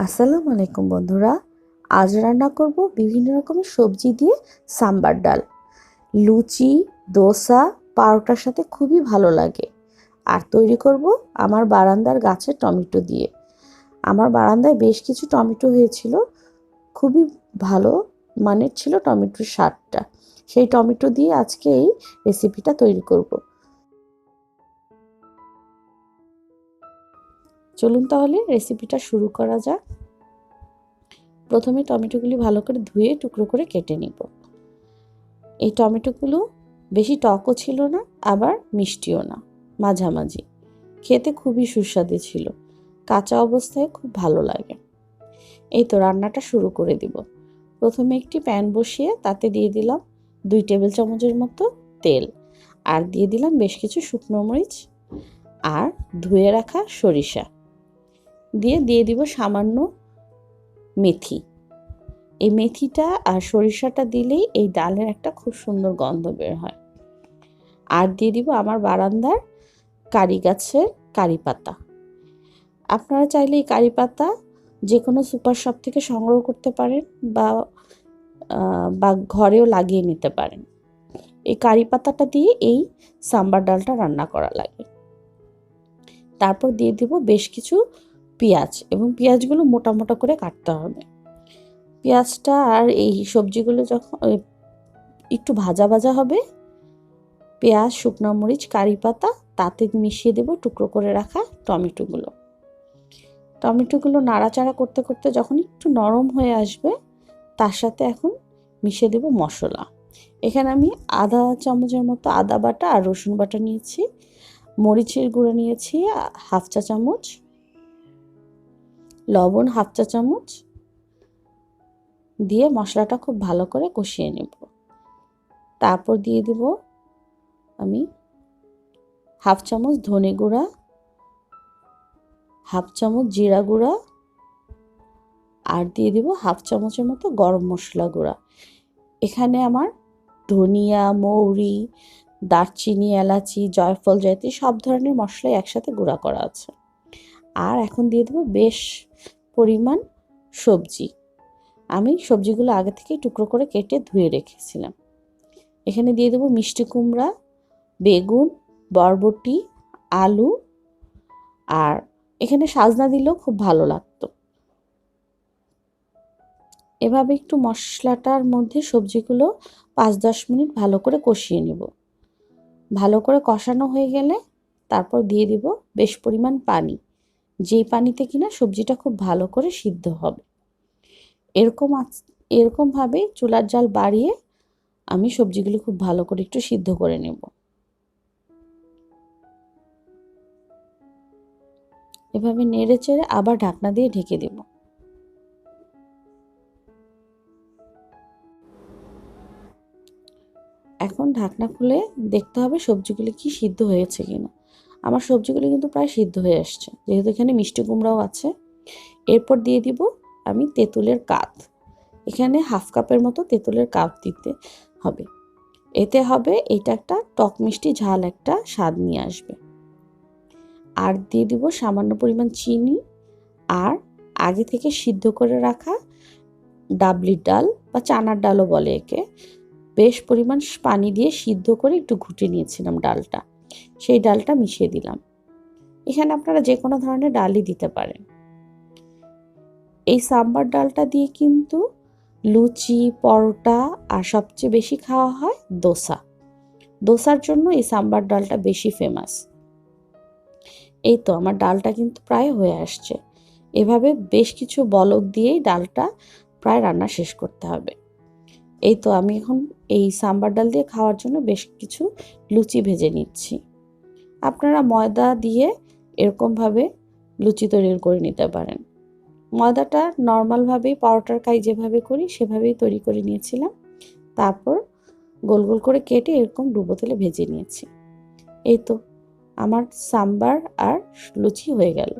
আসসালামু আলাইকুম বন্ধুরা। আজ রান্না করব বিভিন্ন রকমের সবজি দিয়ে সাম্বার ডাল। লুচি, দোসা, পারোটার সাথে খুবই ভালো লাগে। আর তৈরি করব আমার বারান্দার গাছের টমেটো দিয়ে। আমার বারান্দায় বেশ কিছু টমেটো হয়েছিল, খুবই ভালো মানের ছিল টমেটোর স্বাদটা। সেই টমেটো দিয়ে আজকে এই রেসিপিটা তৈরি করব। চলুন তাহলে রেসিপিটা শুরু করা যাক। প্রথমে টমেটোগুলি ভালো করে ধুয়ে টুকরো করে কেটে নিব। এই টমেটোগুলো বেশি টকও ছিল না, আবার মিষ্টিও না, মাঝামাঝি। খেতে খুবই সুস্বাদু ছিল, কাঁচা অবস্থায় খুব ভালো লাগে। এই তো রান্নাটা শুরু করে দিব। প্রথমে একটি প্যান বসিয়ে তাতে দিয়ে দিলাম 2 টেবিল চামচের মতো তেল, আর দিয়ে দিলাম বেশ কিছু শুকনো মরিচ আর ধুয়ে রাখা সরিষা, দিয়ে দিব সামান্য মেথি। এই মেথিটা আর সরিষাটা দিলেই এই ডালের একটা খুব সুন্দর গন্ধ বের হয়। আর দিয়ে দিব আমার বারান্দার কারি গাছের কারি পাতা। আপনারা চাইলে এই কারি পাতা যে কোনো সুপার শপ থেকে সংগ্রহ করতে পারেন বা বা ঘরেও লাগিয়ে নিতে পারেন। এই কারি পাতাটা দিয়ে এই সাম্বার ডালটা রান্না করা লাগে। তারপর দিয়ে দিব বেশ কিছু পেঁয়াজ, এবং পেঁয়াজগুলো মোটা মোটা করে কাটতে হবে। পেঁয়াজটা আর এই সবজিগুলো যখন একটু ভাজা ভাজা হবে, পেঁয়াজ, শুকনো মরিচ, কারি পাতা, তাতে মিশিয়ে দেব টুকরো করে রাখা টমেটোগুলো। টমেটোগুলো নাড়াচাড়া করতে করতে যখন একটু নরম হয়ে আসবে, তার সাথে এখন মিশিয়ে দেব মশলা। এখানে আমি আধা চামচের মতো আদা বাটা আর রসুন বাটা নিয়েছি, মরিচের গুঁড়ো নিয়েছি হাফ চা চামচ, লবণ হাফ চা চামচ দিয়ে মশলাটা খুব ভালো করে কষিয়ে নেব। তারপর দিয়ে দেব আমি হাফ চামচ ধনে গুঁড়া, হাফ চামচ জিরা গুঁড়া, আর দিয়ে দিব হাফ চামচের মতো গরম মশলা গুঁড়া। এখানে আমার ধনিয়া, মৌরি, দারচিনি, এলাচি, জয়ফল, জয়ত্রী সব ধরনের মশলাই একসাথে গুঁড়া করা আছে। আর এখন দিয়ে দেবো বেশ পরিমাণ সবজি। আমি সবজিগুলো আগে থেকেই টুকরো করে কেটে ধুয়ে রেখেছিলাম। এখানে দিয়ে দেবো মিষ্টি কুমড়া, বেগুন, বরবটি, আলু, আর এখানে সাজনা দিলেও খুব ভালো লাগতো। এভাবে একটু মশলাটার মধ্যে সবজিগুলো 5-10 মিনিট ভালো করে কষিয়ে নেব। ভালো করে কষানো হয়ে গেলে তারপর দিয়ে দিব বেশ পরিমাণ পানি, যেই পানিতে কিনা সবজিটা খুব ভালো করে সিদ্ধ হবে। এরকমভাবে চুলার জাল বাড়িয়ে আমি সবজিগুলো খুব ভালো করে একটু সিদ্ধ করে নেব। এভাবে নেড়ে চেড়ে আবার ঢাকনা দিয়ে ঢেকে দেব। এখন ঢাকনা খুলে দেখতে হবে সবজিগুলো কি সিদ্ধ হয়েছে কিনা। আমার সবজিগুলো কিন্তু প্রায় সিদ্ধ হয়ে আসছে, যেহেতু এখানে মিষ্টি কুমড়াও আছে। এরপর দিয়ে দিব আমি তেঁতুলের কাপ। এখানে হাফ কাপের মতো তেঁতুলের কাপ দিতে হবে। এতে হবে এটা একটা টক মিষ্টি ঝাল একটা স্বাদ নিয়ে আসবে। আর দিয়ে দিব সামান্য পরিমাণ চিনি, আর আগে থেকে সিদ্ধ করে রাখা ডাবলির ডাল বা চানার ডালও বলে একে, বেশ পরিমাণ পানি দিয়ে সিদ্ধ করে একটু ঘুটে নিয়েছিলাম ডালটা, সেই ডালটা মিশিয়ে দিলাম। এখানে আপনারা যে কোনো ধরনের ডালই দিতে পারেন। এই সাম্বার ডালটা দিয়ে কিন্তু লুচি, পরোটা, আর সবচেয়ে বেশি খাওয়া হয় দোসা। দোসার জন্য এই সাম্বার ডালটা বেশি ফেমাস। এই তো আমার ডালটা কিন্তু প্রায় হয়ে আসছে। এভাবে বেশ কিছু বলক দিয়েই ডালটা প্রায় রান্না শেষ করতে হবে। এই তো আমি এখন এই সাম্বার ডাল দিয়ে খাওয়ার জন্য বেশ কিছু লুচি ভেজে নিচ্ছি। আপনারা ময়দা দিয়ে এরকমভাবে লুচি তৈরি করে নিতে পারেন। ময়দাটা নর্মালভাবেই পরোটার কাই যেভাবে করি সেভাবেই তৈরি করে নিয়েছিলাম। তারপর গোল গোল করে কেটে এরকম ডুবো তেলে ভেজে নিয়েছি। এই তো আমার সাম্বার আর লুচি হয়ে গেল।